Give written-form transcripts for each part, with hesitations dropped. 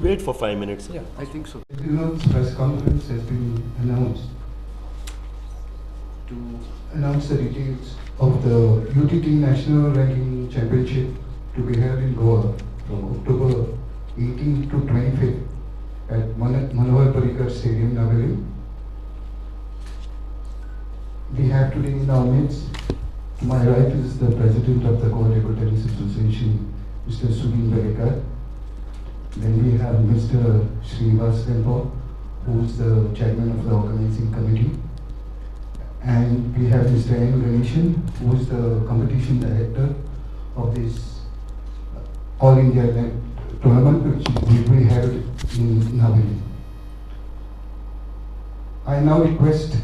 wait for 5 minutes. Yeah, I think so. Everyone's press conference has been announced to announce the details of the UTT National Ranking Championship to be held in Goa from October 18th to 25th at Manohar Parrikar Stadium, Naveli. We have today in our midst, to my right is the President of the Goa Table Tennis Association, Mr. Sudhin Berekar. Then we have Mr. Srinivas Tempo, who is the chairman of the organizing committee. And we have Mr. N. Ganeshan, who is the competition director of this All India tournament, which will be held in Naveli. I now request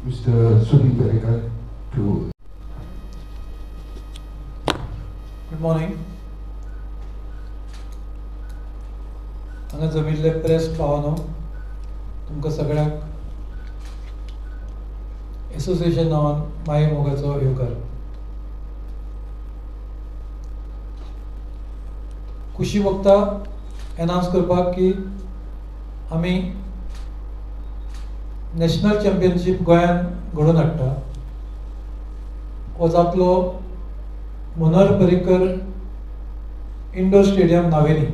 Mr. Sudhin Berekar to. Good morning. हांगा जमिल्ले press पावनो तुमकां सगळ्यांक association नांवान माये मोगाचो येवकार. खुशी वक्ता अनाउंस करपाक की आमी नॅशनल चॅम्पियनशीप गोंयान घडोवन हाडटा. हो जातलो मनोहर पर्रीकर इंडोर स्टेडियम नावेली.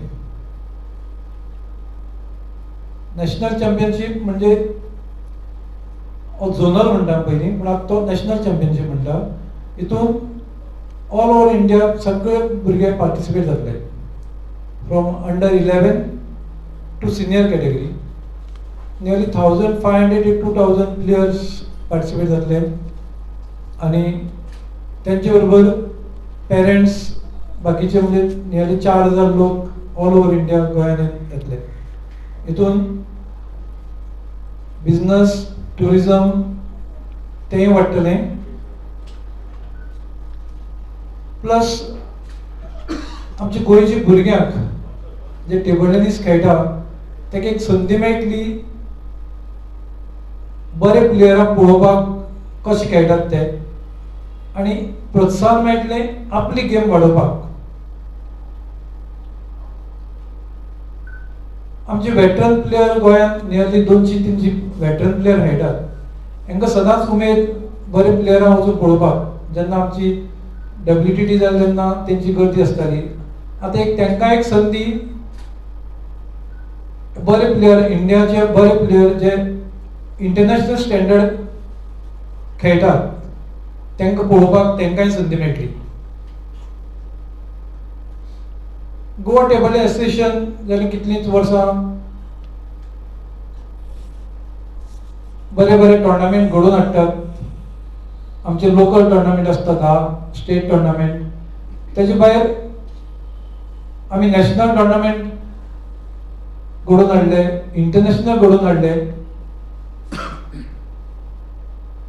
नॅशनल चॅम्पियनशीप म्हणजे झोनल म्हणटा पयलीं, पूण आतां तो नॅशनल चॅम्पियनशीप म्हणटा. हितून ऑल ओवर इंडिया सगळे भुरगे पार्टिसिपेट जातले, from under 11 to senior category. Nearly 1500 to 2000 players participate जातले आनी तेंचे बरोबर पेरेंट्स बाकीचे म्हणजे नियरली 4000 लोक ऑल ओवर इंडिया गोंयान येतले. हितून बिजनस ट्युरिजम तेंय वाडटलें, प्लस आमच्या गोंयच्या भुरग्यांक जे टेबल टेनीस खेळटा ताका एक संदी मेळटली बरे प्लेयराक पळोवपाक कशे खेळटात ते, आनी प्रोत्साहन मेळटलें आपली गेम वाडोवपाक. आमचे वेटरन प्लेयर गोंयांत नियरली 200-300 वेटरन प्लेयर खेळटात. तांकां सदांच उमेद बरे प्लेयरांक वचून पळोवपाक. जेन्ना आमची WTT जाली तेन्ना तेंची गर्दी आसताली. आतां तांकां एक संदी बरे प्लेयर, इंडियाचे बरे प्लेयर जे इंटरनॅशनल स्टँडर्ड खेळटात तांकां पळोवपाक तांकांय संदी मेळटली. गोवा टेबल एसोसिएशन जाली कितलींच वर्सां बरे बरे टोर्नामेंट घडोवन हाडटात. आमचे लोकल टोर्नामेंट आसता 10 स्टेट टोर्नामेंट. तेजे भायर आमी नॅशनल टोर्नामेंट घडोवन हाडले, इंटरनॅशनल घडोवन हाडले.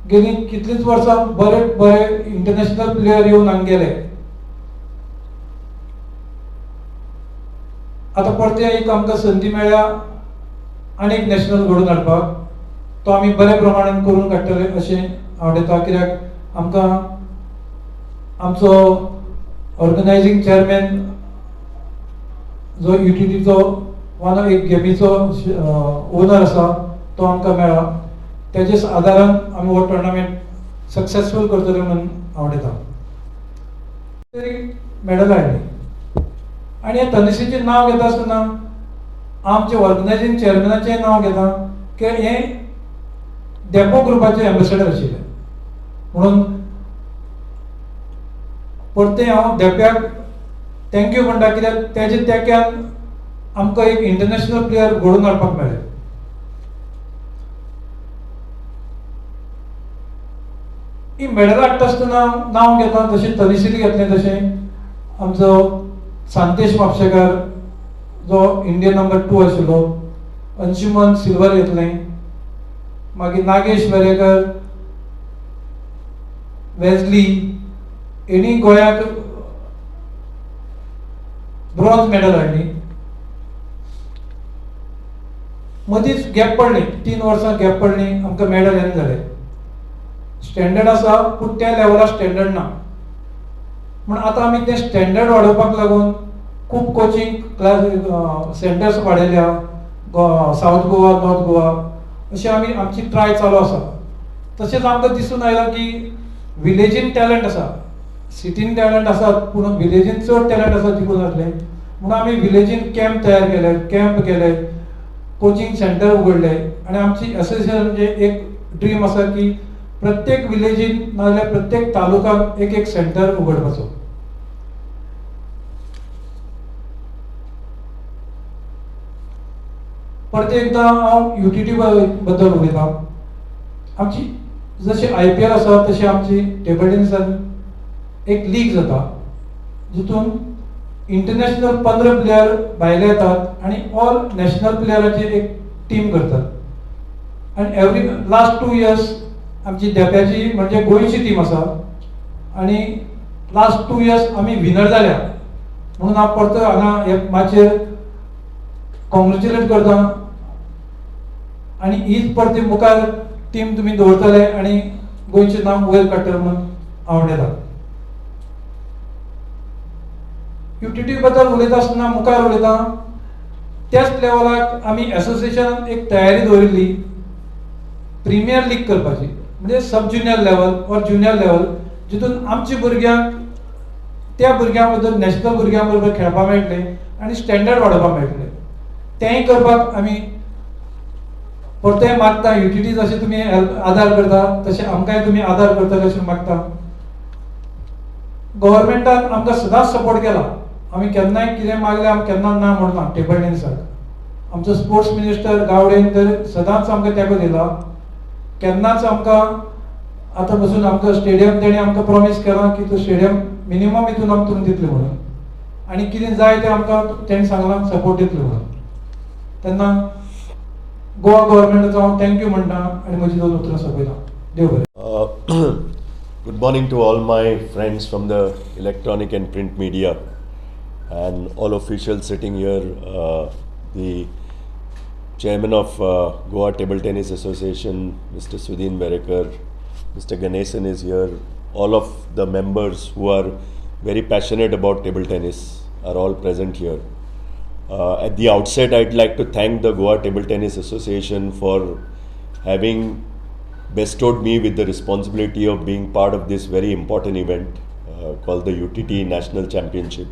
गेली कितलींच वर्सां बरे बरे इंटरनॅशनल प्लेयर येवन हांगा गेले. आतां परते एक आमकां संदी मेळ्ळ्या आनी एक नॅशनल घडोवन हाडपाक. तो आमी बरे प्रमाणान करून काडटले अशें हांव दिता. कित्याक आमकां आमचो ऑर्गनायझींग चेअरमॅन जो UTTचो वन ऑफ एक गेमीचो ओनर आसा तो आमकां मेळ्ळा. तेजेच आदारान आमी हो टोर्नामेंट सक्सेसफूल करतले म्हणून हांव दिता. मेडल हाडली आनी ह्या तनिसीचें नांव घेता आसतना आमचे ऑर्गनायझींग चेअरमॅनाचें नांव घेता की हे डेपो ग्रुपाचे एम्बेसेडर आशिल्ले म्हणून परते हांव डेप्याक थँक्यू म्हणटा. कित्याक तेजे तेक्यान आमकां एक इंटरनॅशनल प्लेयर घडोवन हाडपाक मेळ्ळे. ही मेडल हाडटा आसतना नांव घेता तशें तनिसील घेतलें. तशें आमचो सांतेश म्हापशेकार जो इंडियन नंबर 2 आशिल्लो, अंशुमन सिल्वर घेतलें. मागीर नागेश वेरेकर, वेजली हेणी गोंयाक ब्रॉन्झ मेडल हाडली. मदींच गॅप पडली, 3 वर्सां गॅप पडली, आमकां मेडल येना जालें. स्टँडर्ड आसा पूण त्या लेवलार स्टँडर्ड ना. म्हण आतां आमी तें स्टँडर्ड वाडोवपाक लागून खूब कोचिंग क्लास सेंटर्स वाडयल्या, साऊथ गोवा, नॉर्थ गोवा अशी आमची ट्राय चालू आसा. तशेंच आमकां दिसून आयलां की विलेजीन टॅलंट आसा, सिटीन टॅलंट आसात पूण विलेजीन चड टॅलंट आसा जिखून जातलें म्हणून आमी विलेजीन कॅम्प तयार केले, कोचिंग सेंटर उगडले आनी आमची एसोसिएशनाचे एक ड्रीम आसा की प्रत्येक विलेजीन नाजाल्यार प्रत्येक तालुकाक एक सेंटर उगडपाचो. परते एकदां हांव UTT बद्दल उलयतां. आमची जशी IPL आसा तशी आमची टेबल टेनिसान एक लीग जाता जितून इंटरनॅशनल 15 प्लेयर भायले येतात आनी ऑल नॅशनल प्लेयराची एक टीम करतात आनी एवरी लास्ट 2 इयर्स आमची देप्याची म्हणजे गोंयची टीम आसा आनी लास्ट 2 इयर्स आमी विनर जाल्या म्हणून हांव परतो हांगा माचेर कॉंग्रेच्युलेट करता आनी हीच परती मुखार टीम तुमी दवरतले आनी गोंयचें नांव वयर काडटले म्हणून हांव उलयतां. UTT बद्दल उलयता आसतना मुखार उलयतां त्याच लेवलाक आमी एसोसिएशनान एक तयारी दवरिल्ली प्रिमियर लीग करपाची म्हणजे सब junior level or junior level जितून आमच्या भुरग्यांक त्या भुरग्यां बद्दल नॅशनल भुरग्यां बरोबर खेळपाक मेळटलें आनी स्टँडर्ड वाडोवपाक मेळटलें. तेंय करपाक आमी परतें मागता UTT जशें तुमी आदार करता तशें आमकांय तुमी आदार करतले अशें मागता. गव्हर्मेंटान आमकां सदांच सपोर्ट केला. आमी केन्नाय कितें मागलें आमी केन्ना ना म्हणना टेबल टेनिसाक. आमचो स्पोर्ट्स मिनिस्टर गावडेन तर सदांच आमकां तेंको दिला. केन्नाच आमकां आतां पसून आमकां स्टेडियम तेणें आमकां प्रॉमीस केला की तो स्टेडियम मिनिमम हितून आमकां दितले म्हणून आनी कितें जाय तें आमकां तेणें सांगलां सपोर्ट दितले म्हणून. तेन्ना गोवा गव्हर्मेंटाचो हांव थँक्यू म्हणटा आनी म्हजी 2 उतरां सोंपयतां. देव बरें. Good morning to all my friends from the electronic and print media and all officials sitting here. The chairman of Goa Table Tennis Association, Mr. Sudhin Verekar, Mr. Ganesan is here. All of the members who are very passionate about table tennis are all present here. At the outset, I'd like to thank the Goa Table Tennis Association for having bestowed me with the responsibility of being part of this very important event called the UTT National Championship.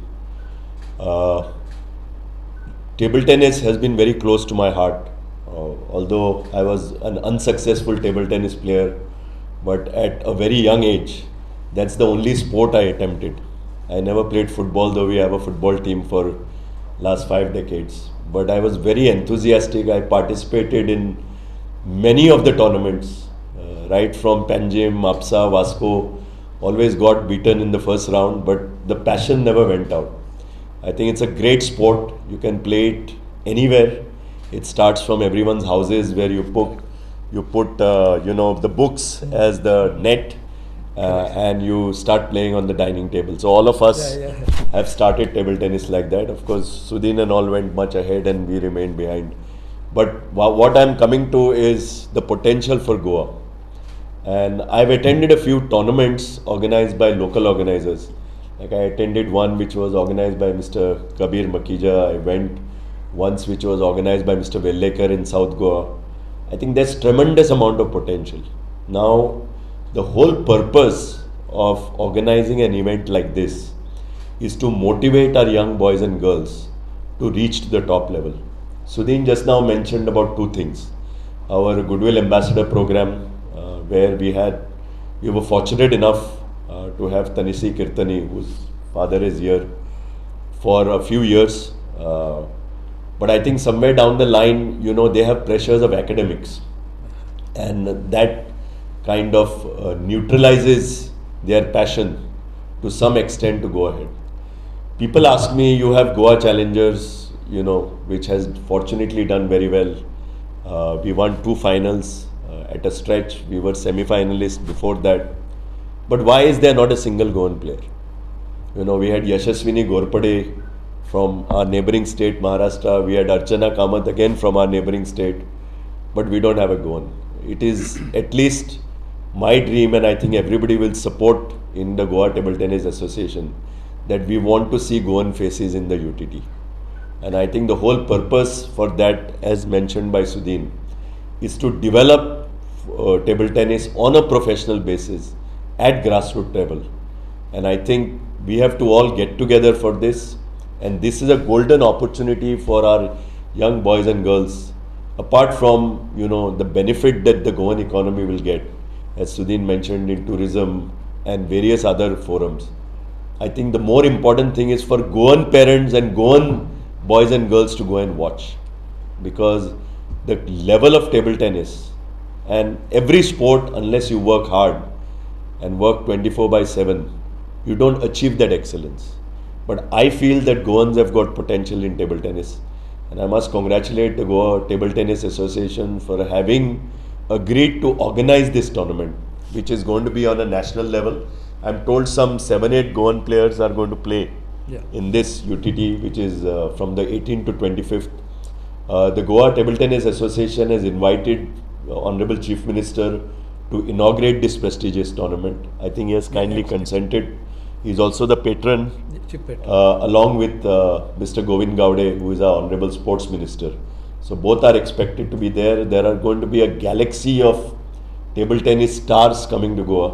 Table tennis has been very close to my heart, although I was an unsuccessful table tennis player, but at a very young age, that's the only sport I attempted. I never played football, though we have a football team for last 5 decades, but I was very enthusiastic. I participated in many of the tournaments, right from Panjim, Apsa, Vasco, always got beaten in the first round, but the passion never went out. I think it's a great sport. You can play it anywhere. It starts from everyone's houses where you put the books as the net and you start playing on the dining table. So all of us have started table tennis like that. Of course, Sudhin and all went much ahead and we remained behind. But what I'm coming to is the potential for Goa. And I've attended a few tournaments organized by local organizers. Like I attended one which was organized by Mr. Kabir Makija. I went once which was organized by Mr. Vellekar in South Goa. I think there's tremendous amount of potential. Now, the whole purpose of organizing an event like this is to motivate our young boys and girls to reach to the top level. Sudhin just now mentioned about 2 things. Our Goodwill Ambassador program, where we were fortunate enough to have Tanisi Kirtani, whose father is here, for a few years. But I think somewhere down the line, they have pressures of academics. And that kind of neutralizes their passion to some extent to go ahead. People ask me, you have Goa Challengers, which has fortunately done very well. We won 2 finals at a stretch. We were semi-finalists before that. But why is there not a single Goan player? We had Yashaswini Gorpade from our neighboring state, Maharashtra. We had Archana Kamath again from our neighboring state. But we don't have a Goan. It is at least my dream, and I think everybody will support in the Goa Table Tennis Association, that we want to see Goan faces in the UTT. And I think the whole purpose for that, as mentioned by Sudhin, is to develop table tennis on a professional basis at grassroots level. And I think we have to all get together for this. And this is a golden opportunity for our young boys and girls. Apart from, the benefit that the Goan economy will get, as Sudhin mentioned, in tourism and various other forums. I think the more important thing is for Goan parents and Goan boys and girls to go and watch, because the level of table tennis and every sport, unless you work hard and work 24/7, you don't achieve that excellence. But I feel that Goans have got potential in table tennis, and I must congratulate the Goa Table Tennis Association for having agreed to organize this tournament, which is going to be on a national level. I'm told some 7-8 Goan players are going to play in this UTT, which is from the 18th to 25th. The Goa Table Tennis Association has invited Honorable Chief Minister to inaugurate this prestigious tournament. I think he has kindly consented. He is also the patron, along with Mr. Govind Gowde, who is our Honorable Sports Minister. So both are expected to be there. There are going to be a galaxy of table tennis stars coming to Goa.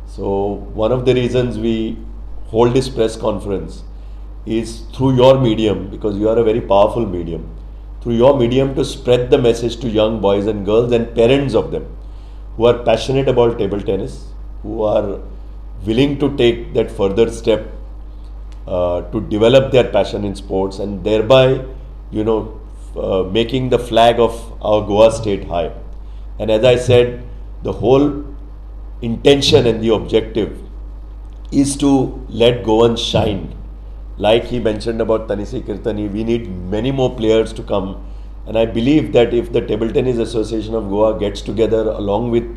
So one of the reasons we hold this press conference is through your medium, because you are a very powerful medium, through your medium to spread the message to young boys and girls and parents of them who are passionate about table tennis, who are willing to take that further step to develop their passion in sports, and thereby, making the flag of our Goa state high. And as I said, the whole intention and the objective is to let Goans shine. Like he mentioned about Tanisi Kirtani, we need many more players to come. And I believe that if the Table Tennis Association of Goa gets together along with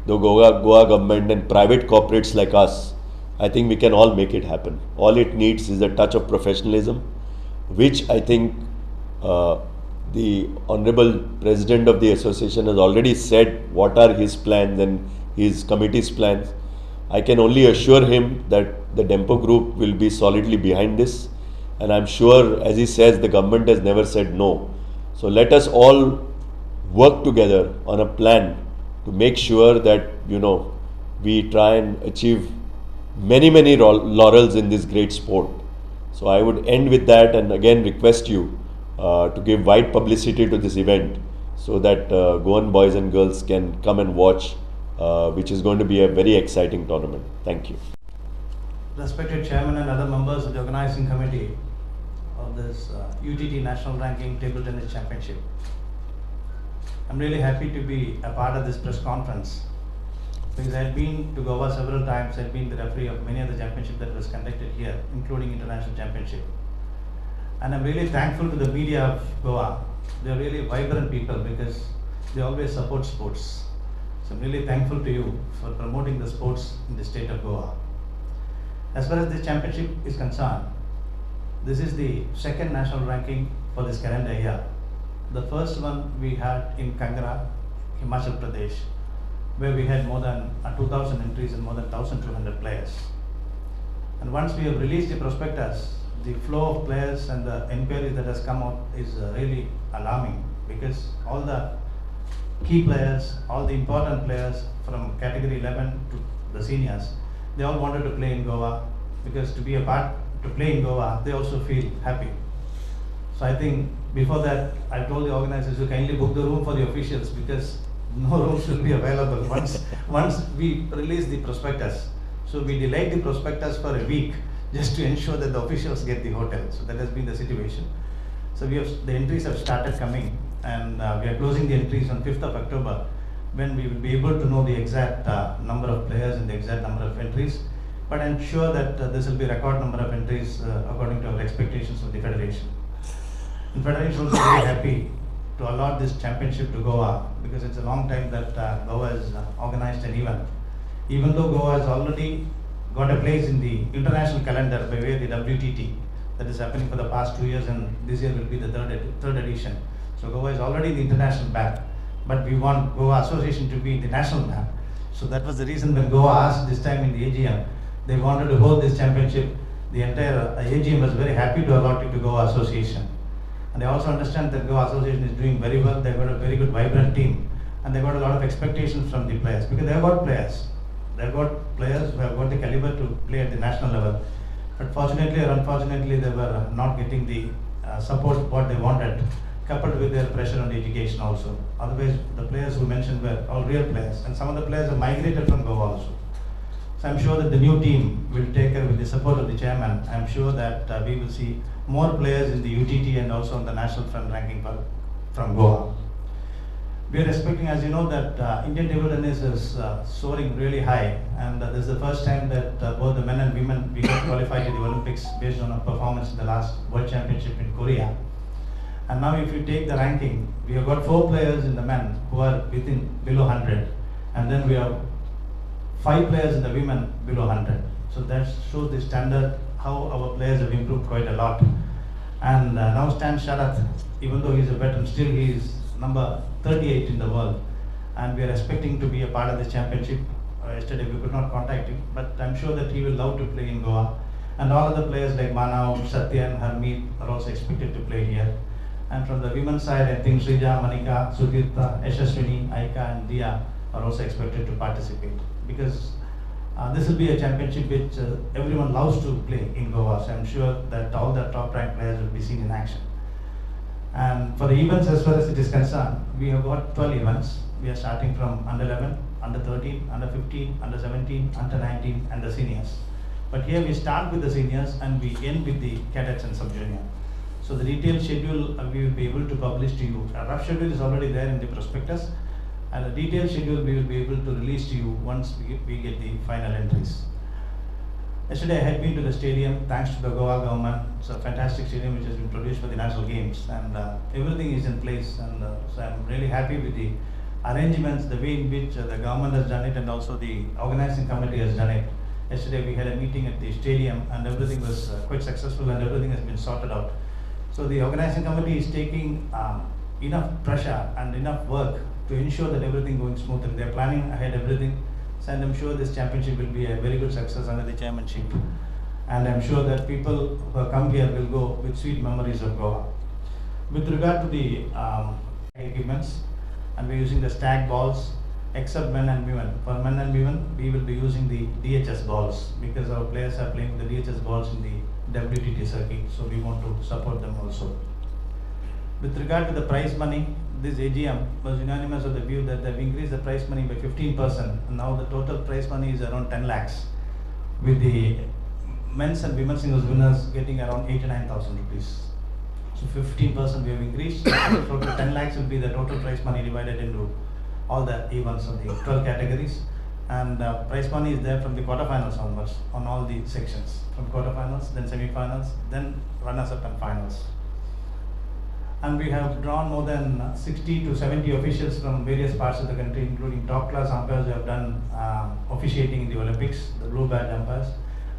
the Goa government and private corporates like us, I think we can all make it happen. All it needs is a touch of professionalism, which I think the Honorable President of the Association has already said what are his plans and his committee's plans. I can only assure him that the Dempo Group will be solidly behind this, and I'm sure, as he says, the government has never said no. So let us all work together on a plan to make sure that, we try and achieve many laurels in this great sport. So I would end with that, and again request you to give wide publicity to this event so that Goan boys and girls can come and watch, which is going to be a very exciting tournament. Thank you. Respected Chairman and other members of the organizing committee of this UTT National Ranking Table Tennis Championship, I'm really happy to be a part of this press conference, because I had been to Goa several times. I had been the referee of many of the championships that was conducted here, including international championship. And I'm really thankful to the media of Goa. They're really vibrant people because they always support sports. So I'm really thankful to you for promoting the sports in the state of Goa. As far as this championship is concerned, this is the second national ranking for this calendar year. The first one we had in Kangra, Himachal Pradesh, where we had more than 2,000 entries and more than 1,200 players. And once we have released the prospectus, the flow of players and the inquiries that has come out is really alarming, because all the key players, all the important players from category 11 to the seniors, they all wanted to play in Goa, because to play in Goa, they also feel happy. So I think before that, I told the organizers to kindly book the room for the officials, because no rooms will be available once we release the prospectus. So we delayed the prospectus for a week just to ensure that the officials get the hotel. So that has been the situation. So the entries have started coming, and we are closing the entries on 5th of October, when we will be able to know the exact number of players and the exact number of entries. But I'm sure that this will be a record number of entries according to our expectations of the Federation. The Federation was very happy to allot this championship to Goa, because it's a long time that Goa has organized an event. Even though Goa has already got a place in the international calendar by way of the WTT, that is happening for the past 2 years, and this year will be the third edition. So Goa is already in the international map, but we want Goa Association to be in the national map. So that was the reason when Goa asked this time in the AGM, they wanted to hold this championship. the entire AGM was very happy to allot it to Goa Association. And I also understand that Goa Association is doing very well. They've got a very good, vibrant team, and they've got a lot of expectations from the players, because they've got players. They've got players who have got the caliber to play at the national level. But fortunately or unfortunately, they were not getting the support what they wanted, coupled with their pressure on the education also. Otherwise, the players who mentioned were all real players, and some of the players have migrated from Goa also. So I'm sure that the new team will take care with the support of the chairman. I'm sure that we will see more players in the UTT and also on the national front ranking from Goa. We are expecting, as you know, that Indian table tennis is soaring really high, and this is the first time that both the men and women we got qualified to the Olympics based on our performance in the last World Championship in Korea. And now if you take the ranking, we have got 4 players in the men who are below 100, and then we have 5 players in the women below 100. So that shows the standard, how our players have improved quite a lot. And now stands Sharath, even though he's a veteran, still he is number 38 in the world, and we are expecting to be a part of this championship. Yesterday we could not contact him, but I'm sure that he will love to play in Goa. And all other players like Manav, Satyan, Harmeet are also expected to play here. And from the women's side, I think Srija, Manika, Sudhirta, Yashaswini, Aika and Dia are also expected to participate, because this will be a championship which everyone loves to play in Goa. So I'm sure that all the top ranked players will be seen in action. And for the events, as far as it is concerned, we have got 12 events. We are starting from under 11, under 13, under 15, under 17, under 19 and the seniors. But here we start with the seniors and we end with the cadets and sub-junior. So the detailed schedule we will be able to publish to you. A rough schedule is already there in the prospectus, and the detailed schedule we will be able to release to you once we get the final entries. Yesterday I had been to the stadium, thanks to the Goa government. It's a fantastic stadium which has been produced for the national games, and everything is in place, and so I'm really happy with the arrangements, the way in which the government has done it and also the organizing committee has done it. Yesterday we had a meeting at the stadium and everything was quite successful and everything has been sorted out. So the organizing committee is taking enough pressure and enough work to ensure that everything going smoothly. They are planning ahead everything. And I'm sure this championship will be a very good success under the chairmanship. And I'm sure that people who have come here will go with sweet memories of Goa. With regard to the equipments, and we're using the stag balls, except men and women. For men and women, we will be using the DHS balls, because our players are playing the DHS balls in the WTT circuit, so we want to support them also. With regard to the prize money, this AGM was unanimous of the view that they've increased the prize money by 15%. And now the total prize money is around 10 lakhs, with the men's and women's singles winners getting around 89,000 rupees. So 15% we have increased. Total 10 lakhs will be the total prize money divided into all the events of the 12 categories. And prize money is there from the quarterfinals onwards on all the sections. From quarterfinals, then semi-finals, then runners-up and finals. And we have drawn more than 60 to 70 officials from various parts of the country, including top class umpires who have done officiating in the Olympics, the blue badge umpires.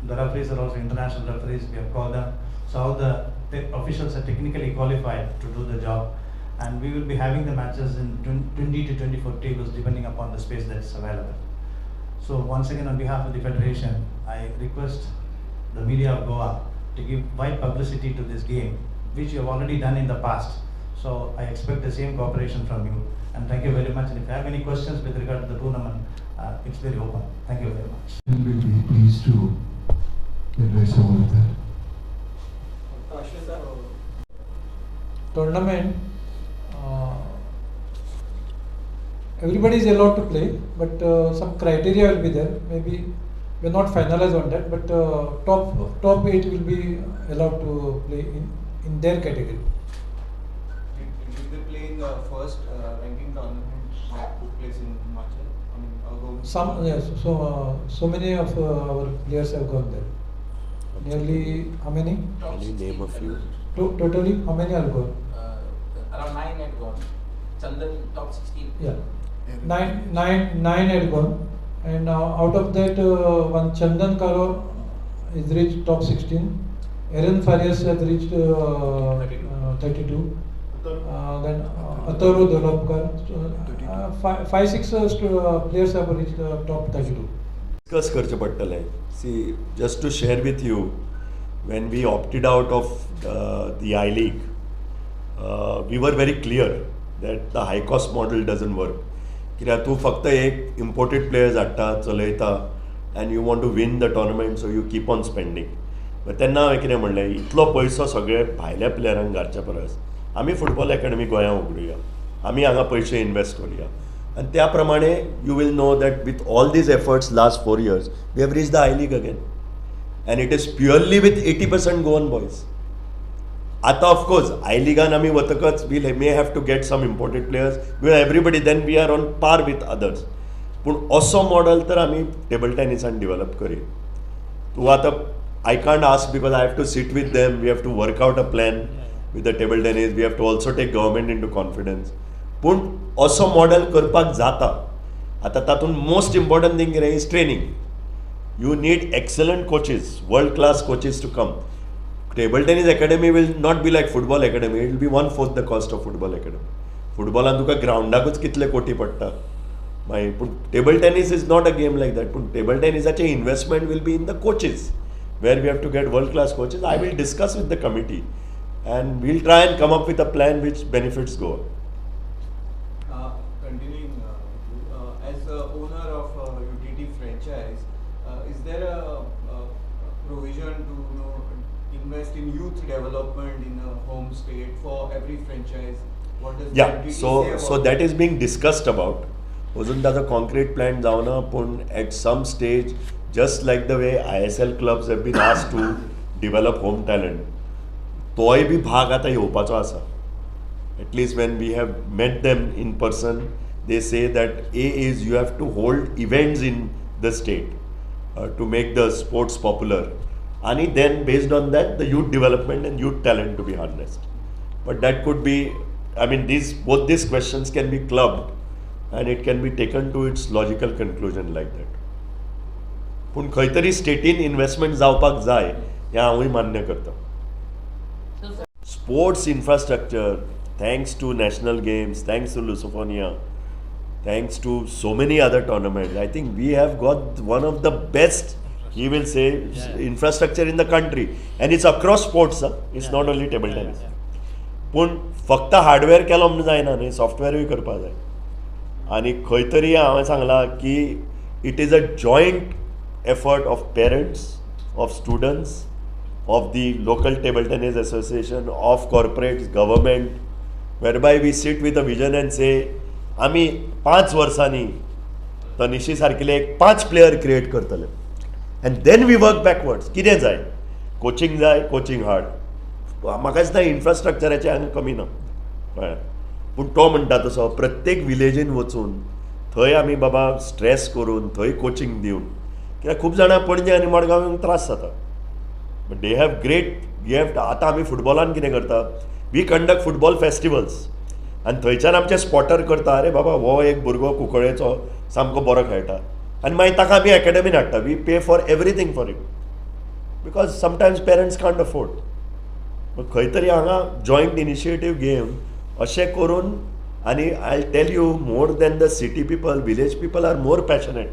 The referees are also international referees, we have called them. So all the officials are technically qualified to do the job. And we will be having the matches in 20 to 24 tables depending upon the space that's available. So once again, on behalf of the Federation, I request the media of Goa to give wide publicity to this game, which you have already done in the past. So I expect the same cooperation from you. And thank you very much. And if you have any questions with regard to the tournament, it's very open. Thank you very much. And we'll be pleased to address all of that. Tournament, everybody is allowed to play, but some criteria will be there. Maybe we're not finalized on that, but top 8 will be allowed to play in their category. Did they play in the first ranking tournament that took place in Himachal? I mean, Some, yes. So many of our players have gone there. Nearly how many? Can you name a few? Totally, how many have gone? Around 9 had gone. Chandan top 16. Yeah, nine had gone, and out of that, one Chandan Karo is reached top 16. Aaron Farias has reached 32. Then Ataru Dolapkar. 5-6 players have reached top 32. Discuss करचे पडटलें. See, just to share with you, when we opted out of the I League, we were very clear that the high cost model doesn't work. कित्याक तूं फक्त एक imported players हाडटा चलयता and you want to win the tournament, so you keep on spending. But तेन्ना हांवें कितें म्हणलें, इतलो पयसो सगळे भायल्या प्लेयरांक घालच्या परस आमी फुटबॉल अकॅडमी गोंयांत उगडुया, आमी हांगा पयशे इन्वेस्ट करुया. आनी त्या प्रमाणे you will know that with all these efforts last 4 years, we have reached the I League again. And it is purely with 80% Goan boys. Ata of course, I League आमी वतकच we may have to get some imported players. We are everybody, then we are on par with others. पूण असो model तर आमी table टेनिसान develop करी. तूं आतां I can't ask because I have to sit with them. We have to work out a plan with the table tennis. We have to also take government into confidence. पूण असो model करपाक जाता. आतां तातूंत most important thing कितें is training. You need excellent coaches, world-class coaches to come. Table tennis academy will not be like football academy. It will be 1/4 the cost of football academy. Footballan तुका ग्राउंडाकूच कितले कोटी पडटा. पूण table tennis is not a game like that. पूण table tennisaचे investment will be in the coaches, where we have to get world-class coaches. I will discuss with the committee, and we'll try and come up with a plan which benefits Goa. Continuing, as the owner of UTT franchise, is there a provision to invest in youth development in a home state for every franchise? What does Yeah, UTT so say about so that is being discussed about. अजून ताजो concrete plan जावना, पूण at some stage, just like the way ISL clubs have been asked to develop home talent, तोय बी भाग आतां येवपाचो आसा. At least when we have met them in person, they say that A is you have to hold events in the state to make the sports popular, and then based on that the youth development and youth talent to be harnessed. But that could be, I mean, both these questions can be clubbed and it can be taken to its logical conclusion like that. पूण खंय तरी स्टेटीन investment जावपाक जाय हें हांवूय मान्य करता. Sports infrastructure, thanks to national games, thanks to Lusophoniya, thanks to so many other tournaments, I think we have got one of the best, he will say, infrastructure in the country, and it's across sports. It's not only table tennis. पूण फक्त hardware केलो म्हणून जायना न्ही, सॉफ्टवेअरूय करपाक जाय. आनी खंय तरी हांवें सांगलां की it is a joint effort of parents, of students, of the local table tennis association, of corporates, government, whereby we sit with a vision and say, आमी 5 वर्सांनी तनिशी सारकिले एक 5 प्लेयर क्रिएट करतले. And then we work backwards. कितें जाय? Coaching जाय, coaching हाड. म्हाका दिसता इन्फ्रास्ट्रक्चराचें हांगा कमी ना. पूण तो म्हणटा तसो प्रत्येक विलेजीन वचून थंय आमी बाबा स्ट्रेस करून थंय कोचिंग दिवन, कित्याक खूब जाणां पणजे आनी मडगांव येवंक त्रास जाता. But they have great gift. आतां आमी फुटबॉलान कितें करता, वी कंडक्ट फुटबॉल फेस्टिवल्स आनी थंयच्यान आमचे स्पॉटर करता, अरे बाबा हो एक भुरगो कुंकळ्ळेचो सामको बरो खेळटा, आनी मागीर ताका आमी एकेडमीन हाडटा. We pay for everything for it because sometimes parents can't afford. But खंय तरी हांगा जॉयंट इनिशिएटीव घेवन अशें करून, आनी I tell you, more than the city people, village people are more passionate.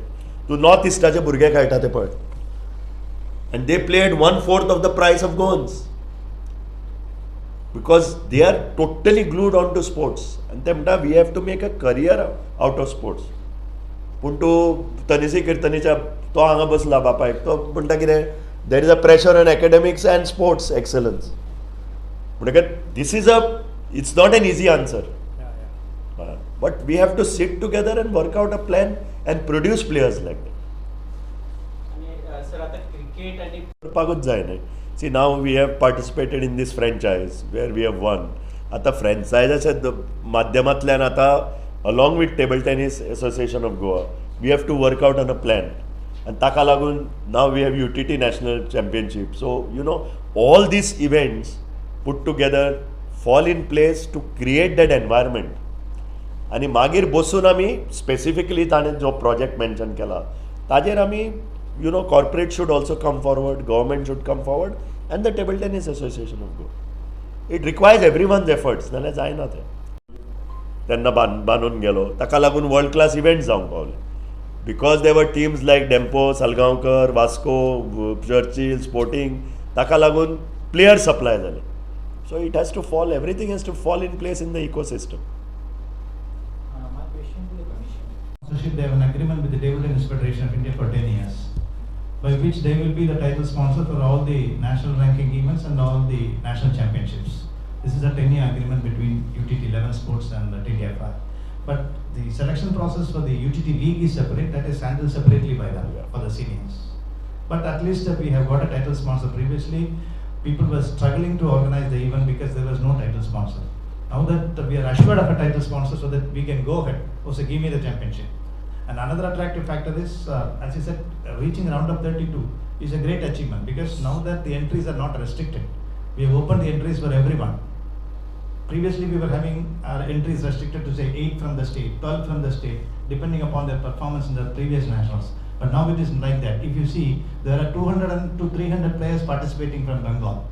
तूं नॉर्थ इस्टाचे भुरगे खेळटा ते पळय, and they played 1/4 of the price of Goans because they are totally glued on to sports, and they म्हणटा we have to make a career out of sports. पूण तूं तनिसी कीर्तनीच्या तो हांगा बसला बापायक, तो म्हणटा कितें, there is a pressure on academics and sports excellence. म्हणटकच this is it's not an easy answer. But we have to sit together and work out a plan and produce players like that. करपाकूच जाय न्हय. See, now we have participated in this franchise where we have won. आतां फ्रँचायजाच्या माध्यमांतल्यान आतां along with Table Tennis Association of Goa, we have to work out on a plan. And ताका लागून now we have UTT National Championship. So, you know, all these events put together fall in place to create that environment. आनी मागीर बसून आमी specifically ताणें जो project mention केला ताजेर आमी, you know, corporate should also come forward, government should come forward, and the Table Tennis Association of Goa. It requires everyone's efforts, नाल्यार जायना तें. तेन्ना बांदून गेलो, ताका लागून वर्ल्ड क्लास इव्हेंट्स जावंक पावले. Because there teams like Dempo, Salgaocar, Vasco, Churchill, sporting, ताका लागून प्लेयर सप्लाय जाले. So it has to fall, everything has to fall in place in the ecosystem. My question to the commission. Sponsorship, they have an agreement with the Table Tennis Federation of India for 10 years, by which they will be the title sponsor for all the national ranking events and all the national championships. This is a 10-year agreement between UTT 11 Sports and the TTFI. But the selection process for the UTT League is separate, that is handled separately by them for the seniors. But at least we have got a title sponsor. Previously, people were struggling to organize the event because there was no title sponsor. Now that we are assured of a title sponsor, so that we can go ahead, also give me the championship. And another attractive factor is, as you said, reaching round of 32 is a great achievement, because now that the entries are not restricted, we have opened the entries for everyone. Previously, we were having our entries restricted to say 8 from the state, 12 from the state, depending upon their performance in the previous nationals. But now it isn't like that. If you see, there are 200 to 300 players participating from Bengal.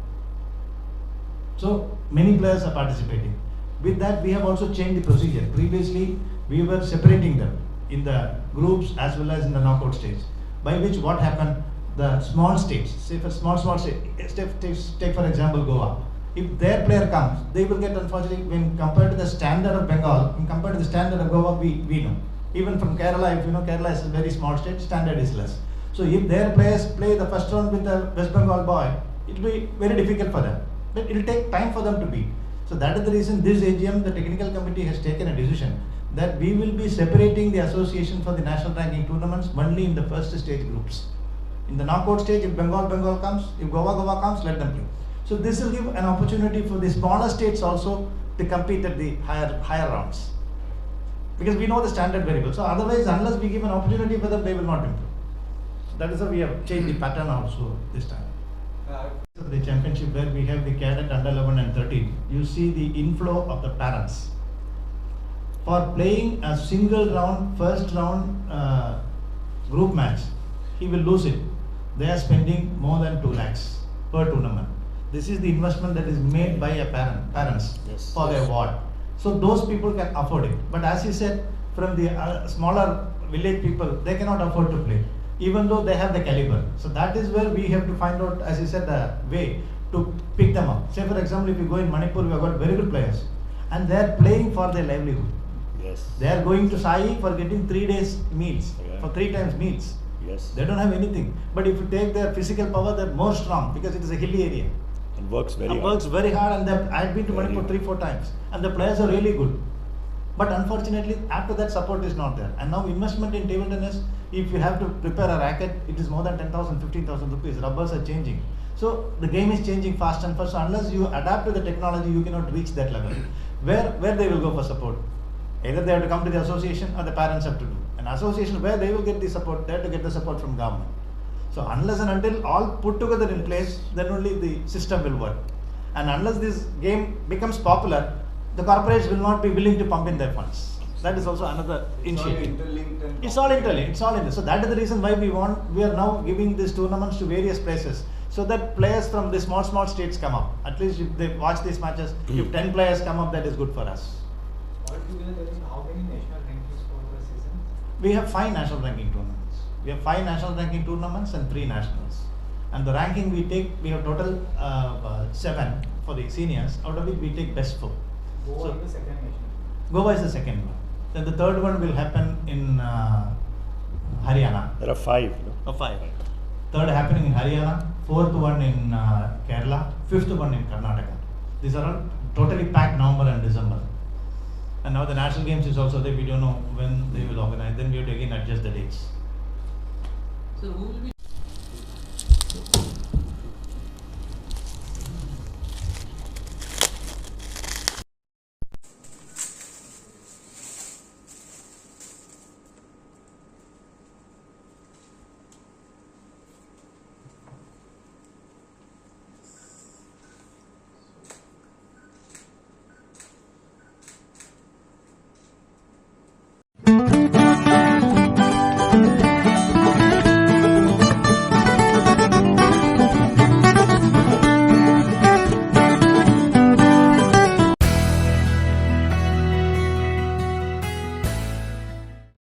So many players are participating. With that, we have also changed the procedure. Previously, we were separating them in the groups as well as in the knockout stage. By which, what happened? The small states, say for small state, take for example Goa. If their player comes, they will get, unfortunately, when compared to the standard of Bengal, when compared to the standard of Goa, we know. Even from Kerala, if you know, Kerala is a very small state, standard is less. So if their players play the first round with the West Bengal boy, it will be very difficult for them. But it will take time for them to beat. So that is the reason this AGM, the technical committee has taken a decision that we will be separating the association for the national ranking tournaments only in the first stage groups. In the knockout stage, if Bengal comes, if Goa comes, let them play. So this will give an opportunity for the smaller states also to compete at the higher rounds. Because we know the standard very well. So otherwise, unless we give an opportunity for them, they will not improve. That is how we have changed the pattern also this time. The championship where we have the cadet under 11 and 13, you see the inflow of the parents. For playing a single round, first round group match, he will lose it. They are spending more than 2 lakhs per tournament. This is the investment that is made by a parents for their ward. So those people can afford it. But as you said, from the smaller village people, they cannot afford to play, even though they have the caliber. So that is where we have to find out, as you said, the way to pick them up. Say for example, if you go in Manipur, we have got very good players, and they are playing for their livelihood. Yes. They are going to Sai for getting 3 days meals, for 3 times meals. Yes. They don't have anything. But if you take their physical power, they're more strong because it is a hilly area. And works very hard. Works very hard, and I have been to Manipur 3-4 times, and the players are really good. But unfortunately, after that, support is not there. And now investment in table tennis, if you have to prepare a racket, it is more than 10,000, 15,000 rupees. Rubbers are changing. So the game is changing fast and fast. So unless you adapt to the technology, you cannot reach that level. Where they will go for support? Either they have to come to the association or the parents have to do. An association where they will get the support, they have to get the support from government. So unless and until all put together in place, then only the system will work. And unless this game becomes popular, the corporates will not be willing to pump in their funds. That is also another initiative. It's all interlinked. So that is the reason why we are now giving these tournaments to various places, so that players from the small states come up. At least if they watch these matches, if 10 players come up, that is good for us. Altogether, how many national rankings for the season? We have 5 national ranking tournaments. We have 5 national ranking tournaments and 3 nationals. And the ranking we have total 7 for the seniors, out of which we take best 4. Goa is the second national. Goa is the second one. Then the third one will happen in Haryana. There are 5. 5. Third happening in Haryana, 4th one in Kerala, 5th one in Karnataka. These are all totally packed November and December. And now the national games is also there. We don't know when they will organize. Then we have to again adjust the dates. So who will be